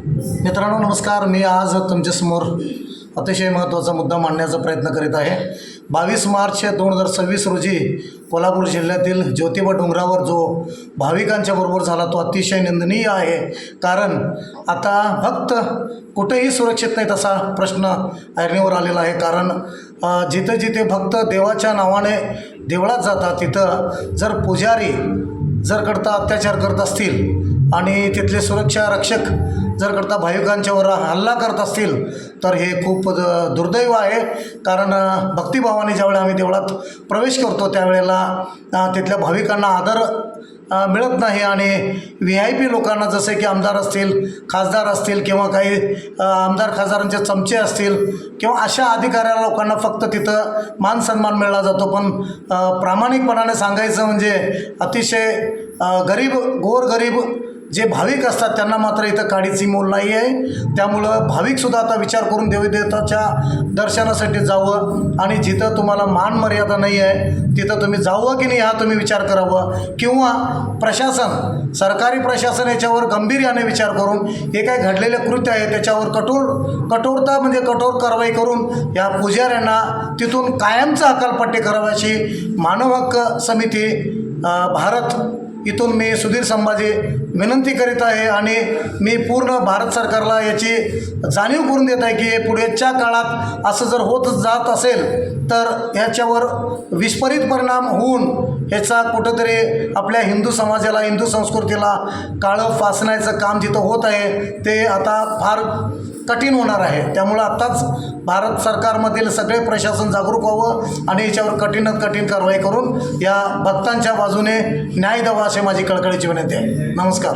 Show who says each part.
Speaker 1: मित्रांनो नमस्कार। मी आज तुमच्यासमोर अतिशय महत्त्वाचा मुद्दा मांडण्याचा प्रयत्न करीत आहे। 22 मार्च 2026 रोजी कोल्हापूर जिल्ह्यातील ज्योतिबा डोंगरावर जो भाविकांच्या बरोबर झाला तो अतिशय निंदनीय आहे। कारण आता भक्त कुठेही सुरक्षित नाहीत असा प्रश्न ऐरणीवर आलेला आहे। कारण जिथे जिथे भक्त देवाच्या नावाने देवळात जातात तिथं जर पुजारी जर करता अत्याचार करत असतील आणि तिथले सुरक्षा रक्षक जर करता भाविकांच्यावर हल्ला करत असतील तर हे खूप दुर्दैव आहे। कारण भक्तिभावाने ज्यावेळेला आम्ही देवळात प्रवेश करतो त्यावेळेला तिथल्या भाविकांना आदर मिळत नाही आणि VIP लोकांना जसे की आमदार असतील, खासदार असतील किंवा काही आमदार खासदारांचे चमचे असतील किंवा अशा अधिकाऱ्या लोकांना फक्त तिथं मान सन्मान मिळाला जातो। पण प्रामाणिकपणाने सांगायचं म्हणजे अतिशय गोरगरीब जे भाविक असतात त्यांना मात्र इथं काडीची मोल नाही आहे। त्यामुळं भाविकसुद्धा आता विचार करून देवीदेवताच्या दर्शनासाठी जावं आणि जिथं तुम्हाला मान मर्यादा नाही आहे तिथं तुम्ही जावं की नाही हा तुम्ही विचार करावं किंवा प्रशासन सरकारी प्रशासन याच्यावर गंभीर्याने विचार करून हे काय घडलेले कृत्य आहे त्याच्यावर कठोरता म्हणजे कठोर कारवाई करून या पुजाऱ्यांना तिथून कायमचा हकालपट्टी करावाची मानव हक्क समिती भारत इथून मी सुधीर संभाजी विनंती करीत आहे। आणि मी पूर्ण भारत सरकारला याची जाणीव करून देत आहे की पुढच्या काळात असं जर होत जात असेल तर याच्यावर विपरीत परिणाम होऊन ह्याचा कुठंतरी आपल्या हिंदू समाजाला हिंदू संस्कृतीला काळं फासण्याचं काम जिथं होत आहे ते आता फार कठीण होणार आहे। त्यामुळं आत्ताच भारत सरकारमधील सगळे प्रशासन जागरूक व्हावं आणि याच्यावर कठीणात कठीण कारवाई करून या भक्तांच्या बाजूने न्याय द्यावा अशी माझी कळकळीची विनंती आहे। नमस्कार।